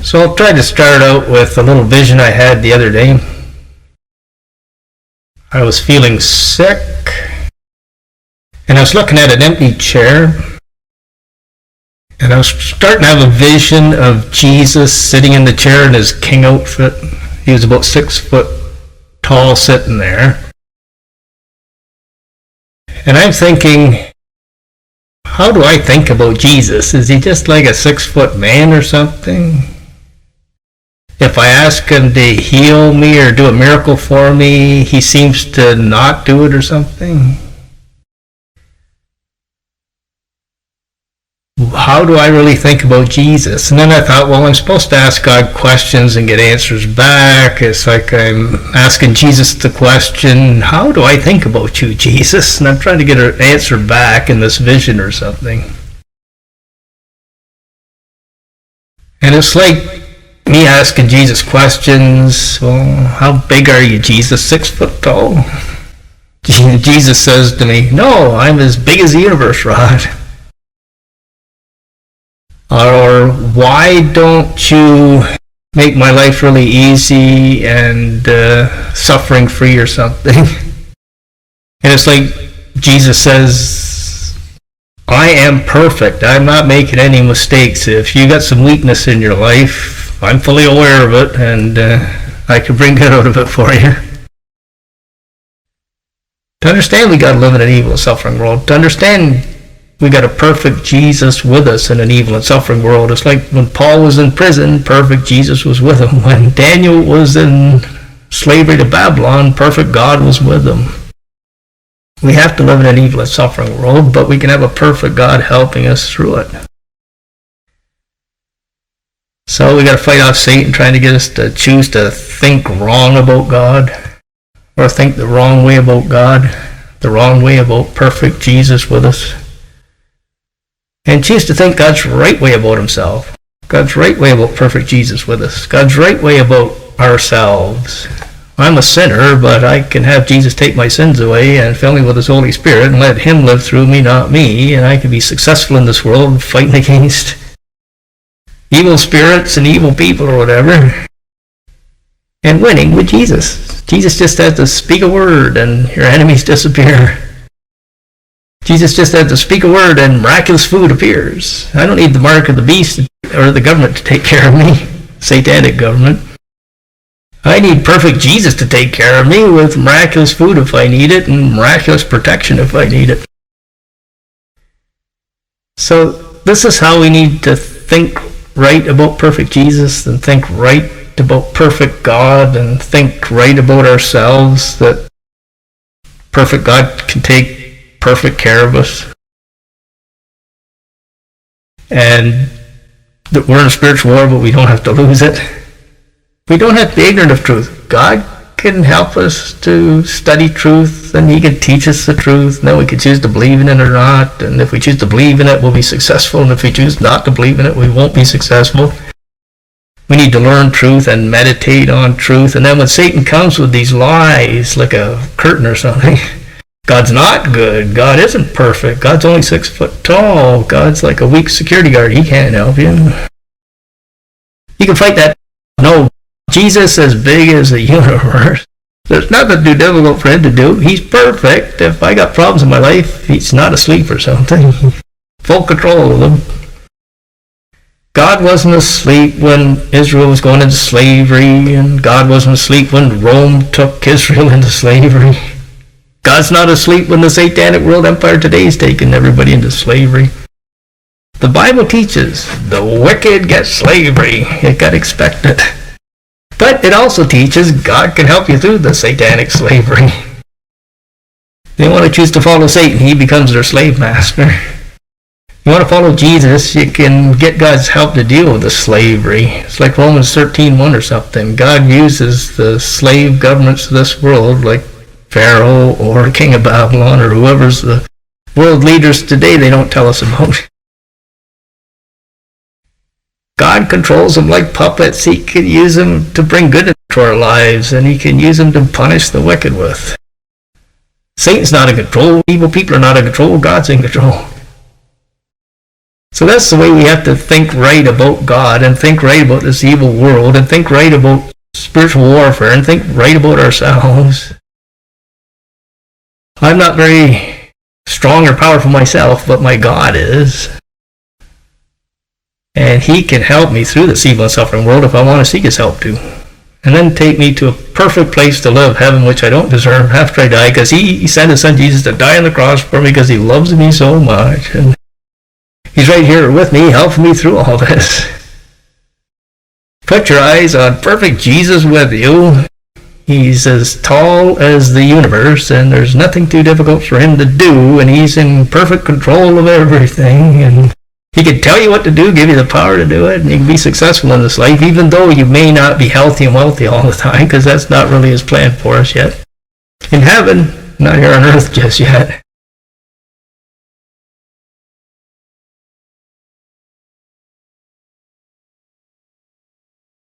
So I'll try to start out with a little vision I had the other day. I was feeling sick, and I was looking at an empty chair, and I was starting to have a vision of Jesus sitting in the chair in his king outfit. He was about 6 foot tall sitting there. And I'm thinking, how do I think about Jesus? Is he just like a 6 foot man or something? If I ask him to heal me or do a miracle for me, he seems to not do it or something. How do I really think about Jesus? And then I thought, well, I'm supposed to ask God questions and get answers back. It's like I'm asking Jesus the question, how do I think about you, Jesus? And I'm trying to get an answer back in this vision or something. And it's like me asking Jesus questions. Well, how big are you, Jesus? 6 foot tall? Jesus says to me, no, I'm as big as the universe, Rod. Or why don't you make my life really easy and suffering free or something? And it's like Jesus says, I am perfect. I'm not making any mistakes. If you got some weakness in your life, I'm fully aware of it, and I can bring good out of it for you. To understand we got to live in an evil and suffering world. To understand we got a perfect Jesus with us in an evil and suffering world. It's like when Paul was in prison, perfect Jesus was with him. When Daniel was in slavery to Babylon, perfect God was with him. We have to live in an evil and suffering world, but we can have a perfect God helping us through it. So we got to fight off Satan trying to get us to choose to think wrong about God, or think the wrong way about God, the wrong way about perfect Jesus with us. And choose to think God's right way about himself, God's right way about perfect Jesus with us, God's right way about ourselves. I'm a sinner, but I can have Jesus take my sins away and fill me with his Holy Spirit and let him live through me, not me, and I can be successful in this world fighting against evil spirits and evil people or whatever, and winning with Jesus. Jesus just has to speak a word and your enemies disappear. Jesus just has to speak a word and miraculous food appears. I don't need the mark of the beast or the government to take care of me, satanic government. I need perfect Jesus to take care of me with miraculous food if I need it and miraculous protection if I need it. So this is how we need to think right about perfect Jesus, and think right about perfect God, and think right about ourselves, that perfect God can take perfect care of us, and that we're in a spiritual war, but we don't have to lose it. We don't have to be ignorant of truth. God can help us to study truth, and he can teach us the truth, and then we can choose to believe in it or not. And if we choose to believe in it, we'll be successful, and if we choose not to believe in it, we won't be successful. We need to learn truth and meditate on truth, and then when Satan comes with these lies, like a curtain or something, God's not good, God isn't perfect, God's only 6 foot tall, God's like a weak security guard, he can't help you. You can fight that. No, Jesus is big as the universe. There's nothing too difficult for him to do. He's perfect. If I got problems in my life, he's not asleep or something. Full control of them. God wasn't asleep when Israel was going into slavery, and God wasn't asleep when Rome took Israel into slavery. God's not asleep when the satanic world empire today is taking everybody into slavery. The Bible teaches the wicked get slavery. You got to expect it. But it also teaches God can help you through the satanic slavery. They want to choose to follow Satan, he becomes their slave master. You want to follow Jesus, you can get God's help to deal with the slavery. It's like Romans 13:1 or something. God uses the slave governments of this world, like Pharaoh or King of Babylon or whoever's the world leaders today they don't tell us about. God controls them like puppets. He can use them to bring good into our lives, and he can use them to punish the wicked with. Satan's not in control. Evil people are not in control. God's in control. So that's the way we have to think right about God, and think right about this evil world, and think right about spiritual warfare, and think right about ourselves. I'm not very strong or powerful myself, but my God is. And he can help me through this evil and suffering world if I want to seek his help too. And then take me to a perfect place to live, heaven, which I don't deserve after I die, because he sent his son Jesus to die on the cross for me because he loves me so much. And he's right here with me, helping me through all this. Put your eyes on perfect Jesus with you. He's as tall as the universe, and there's nothing too difficult for him to do, and he's in perfect control of everything, and he can tell you what to do, give you the power to do it, and you can be successful in this life, even though you may not be healthy and wealthy all the time, because that's not really his plan for us yet. In heaven, not here on earth just yet.